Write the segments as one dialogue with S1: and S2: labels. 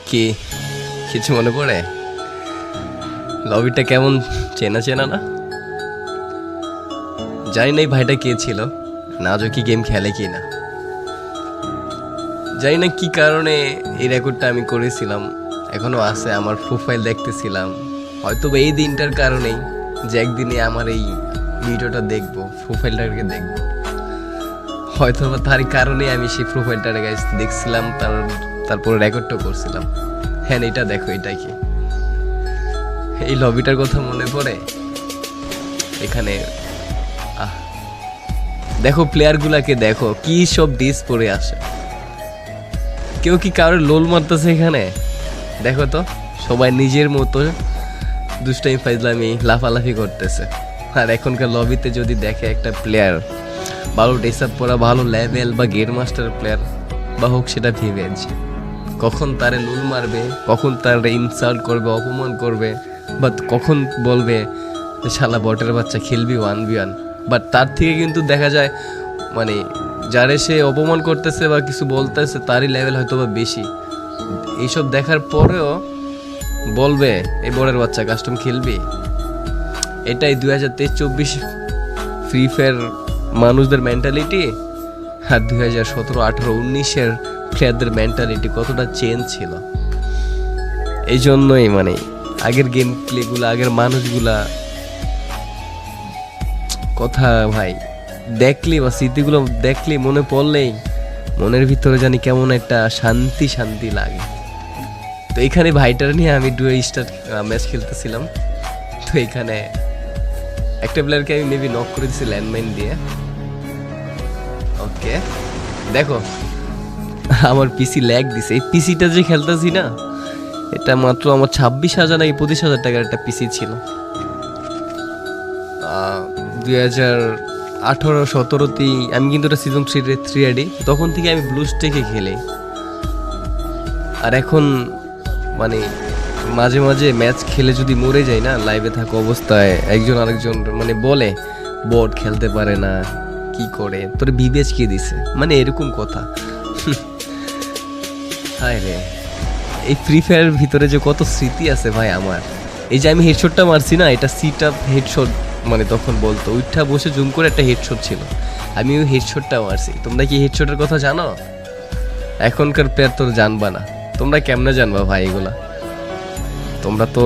S1: কি কিছু মনে পড়ে? লবিটা কেমন চেনা চেনা না? জানি না এই ভাইটা কে ছিল, না আজও কি গেম খেলে কি না। জানি না কি কারণে এই রেকর্ডটা আমি করেছিলাম, এখনো আছে। আমার প্রোফাইল দেখতেছিলাম, হয়তো এই দিনটার কারণেই যে একদিনে আমার এই ভিডিওটা দেখবো, প্রোফাইলটাকে দেখবো, হয়তো বা তারই কারণে আমি সেই প্রোফাইলটা দেখছিলাম, তারপরে রেকর্ডটা করছিলাম। হ্যাঁ, এটা দেখো, এটা কি এই লবিটার কথা মনে পড়ে? এখানে দেখো প্লেয়ারগুলাকে, দেখো কি সব ডিস পরে আসে। কেউ কি কারোর লোল মারতেছে এখানে? দেখো তো, সবাই নিজের মতো দুষ্টাই ফাইজলামি লাফালাফি করতেছে। আর এখনকার লবিতে যদি দেখে একটা প্লেয়ার ভালো ড্রেস আপ পরা, ভালো লেভেল বা গেম মাস্টার প্লেয়ার বা হোক, সেটা ভিভেজ, কখন তারে লুল মারবে, কখন তারে ইনসাল্ট করবে, অপমান করবে, বা কখন বলবে শালা বটের বাচ্চা খেলবি 1v1। বাট তার থেকে কিন্তু দেখা যায় মানে যারে সে অপমান করতেছে বা কিছু বলতেছে তারই লেভেল হয়তো বা বেশি। এইসব দেখার পরেও বলবে এই বটের বাচ্চা কাস্টম খেলবি। এটাই 2023-24 ফ্রি ফায়ার মানুষদের মেন্টালিটি, আর 2017-18-19-এর প্লেয়ারদের মেন্টালিটি কতটা চেঞ্জ ছিল। এই জন্যই মানে আগের গেম প্লেগুলো, আগের মানুষগুলা কথা ভাই দেখলে বা স্মৃতিগুলো দেখলে, মনে পড়লেই মনের ভিতরে জানি কেমন একটা শান্তি শান্তি লাগে। তো এখানে ভাইটার নিয়ে আমি ডুয়ে স্টার ম্যাচ খেলতেছিলাম। তো এখানে একটা প্লেয়ারকে আমি মেবি নক করে দিচ্ছি ল্যান্ডমাইন দিয়ে। ওকে, দেখো আমার পিসি ল্যাগ দিছে। এই পিসিটা যে খেলতেছি না, এটা মাত্র আমার 26,000 নাকি 25,000 টাকার একটা পিসি ছিল। 2018-17তেই আমি কিন্তু এটা সিজন 3 রেডি, তখন থেকে আমি ব্লুস্টেকে খেলি। আর এখন মানে মাঝে মাঝে ম্যাচ খেলে যদি মরে যাই না, লাইভে থাকা অবস্থায় একজন আরেকজন মানে বলে বট খেলতে পারে না, কি করে তোর বিবেচ কে দিছে, মানে এরকম কথা। হায় রে, এই ফ্রি ফায়ারের ভিতরে যে কত স্মৃতি আছে ভাই আমার। এই যে আমি হেডশটটা মারছি না, এটা সিট আপ হেডশট, মানে তখন বলতো উঠা বসে জুম করে একটা হেডশট ছিল, আমি ওই হেডশটটা মারছি। তোমরা কি হেডশটের কথা জানো? এখনকার প্লেয়ার তো জানবা না। তোমরা কেমনে জানবা ভাই এগুলা? তোমরা তো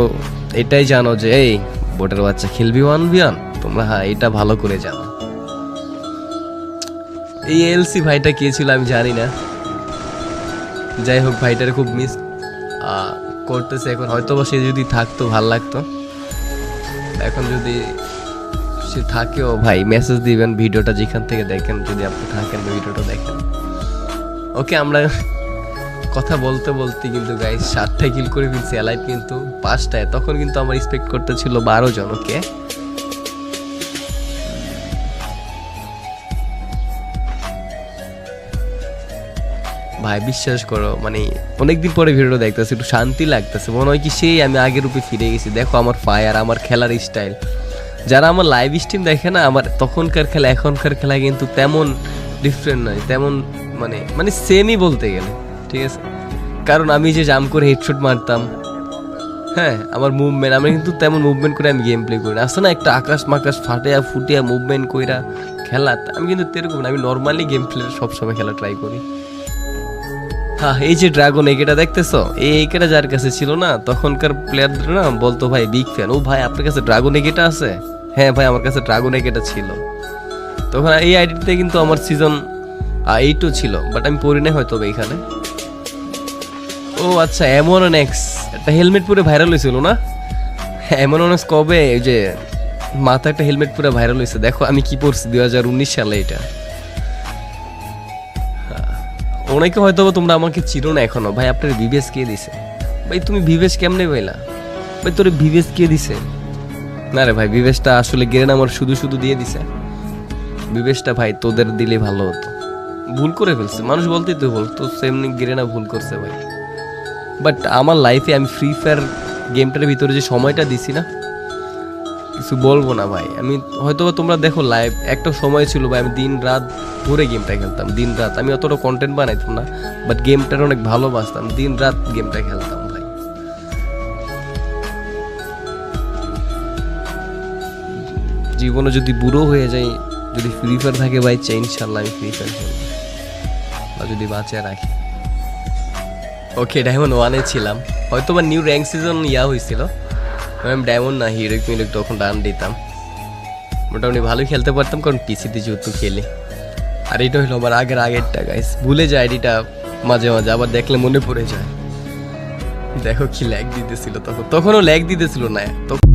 S1: এটাই জানো যে এই বোটের বাচ্চা খেলবি 1v1, তোমরা হ্যাঁ এটা ভালো করে জানো। এই এলসি ভাইটা কে ছিল আমি জানি না, যাই হোক ভাইটার খুব মিস করতেছে এখন। হয়তো বা সে যদি থাকতো ভাল লাগতো, এখন যদি সে থাকেও ভাই মেসেজ দিবেন, ভিডিওটা যেখান থেকে দেখেন, যদি আপনি থাকেন ভিডিওটা দেখেন। ওকে, আমরা কথা বলতে বলতে কিন্তু গাইস 7টা কিল করে ফেলছি, অ্যালাইভ কিন্তু 5টায়। তখন কিন্তু আমার এক্সপেক্ট করতে ছিল 12 জন। ওকে, ভাই বিশ্বাস করো মানে অনেকদিন পরে ভিডিওটা দেখতেছি, একটু শান্তি লাগতেছে, মনে হয় কি সেই আমি আগের রূপে ফিরে গেছি। দেখো আমার ফায়ার, আমার খেলার স্টাইল, যারা আমার লাইভ স্ট্রিম দেখে না, আমার তখনকার খেলা এখনকার খেলা কিন্তু তেমন ডিফারেন্ট নয়, তেমন মানে মানে সেমই বলতে গেলে, ঠিক আছে। কারণ আমি যে জাম্প করে হেডশট মারতাম, হ্যাঁ আমার মুভমেন্ট, আমি কিন্তু তেমন মুভমেন্ট করে আমি গেম প্লে করি না। আসলে না একটা আকাশ মাকাশ ফাটিয়া ফুটিয়া মুভমেন্ট কইরা খেলা, আমি কিন্তু এরকম না, আমি নর্মালি গেম প্লে সবসময় খেলা ট্রাই করি। হ্যাঁ, এই যে ড্রাগন একেটা দেখতেছো, এই একেটা যার কাছে ছিল না, তখনকার প্লেয়ারদের না বলতো ভাই বিগ ফ্যান, ও ভাই আপনার কাছে ড্রাগন একেটা আছে? হ্যাঁ ভাই আমার কাছে ড্রাগন একেটা ছিল। তখন এই আইডিতে কিন্তু আমার সিজন 8ও ছিল, বাট আমি পড়ি না হয়তো এইখানে। ও আচ্ছা, এমনএক্স একটা হেলমেট পরে ভাইরাল হয়েছিল না? এমনএক্স কবে ওই যে মাথা একটা হেলমেট পরে ভাইরাল হয়েছে, দেখো আমি কি পড়ছি 2019 সালে। এটা অনেকে হয়তো তোমরা আমাকে চিনো না এখনো। ভাই আপনার ভিভেস কে দিছে? ভাই তুমি ভিভেস কেমনে পাইলা? ভাই তোর ভিভেস কে দিছে? না রে ভাই, ভিভেসটা আসলে গেরেন আমার শুধু শুধু দিয়ে দিছে। ভিভেসটা ভাই তোদের দিলে ভালো হতো, ভুল করে ফেলছে। মানুষ বলতেই তো ভুল, তো সেমনি গেরেনা ভুল করছে ভাই। বাট আমার লাইফে আমি ফ্রি ফায়ার গেমটার ভিতরে যে সময়টা দিছি না, কিছু বলবো না ভাই। আমি হয়তো তোমরা দেখো লাইভ, একটা সময় ছিল ভাই আমি দিন রাত ধরে গেমটা খেলতাম, দিন রাত। আমি অতটা কন্টেন্ট বানাইতাম না, বাট গেমটার অনেক ভালোবাসতাম, দিন রাত গেমটা খেলতাম ভাই। জীবনে যদি বুড়ো হয়ে যাই, যদি ফ্রি ফায়ার থাকে ভাই, চাই ইনশাল্লাহ আমি ফ্রি ফায়ার খেলবো, বা যদি বাঁচিয়ে রাখি। ওকে, ডায়মন্ড 1-এ ছিলাম, হয়তো বা নিউ র্যাঙ্ক সিজন হয়েছিল। আমি ডায়মন্ড না হিরোইক মিরোইক তখন রান দিতাম, মোটামুটি ভালোই খেলতে পারতাম, কারণ পিসিতে যেহেতু খেলি। আর এটা হলো আমার আগেরটা গাইস, ভুলে যায় আইডিটা মাঝে মাঝে, আবার দেখলে মনে পড়ে যায়। দেখো কি ল্যাগ দিতেছিল তখনও ল্যাগ দিতেছিল না তখন।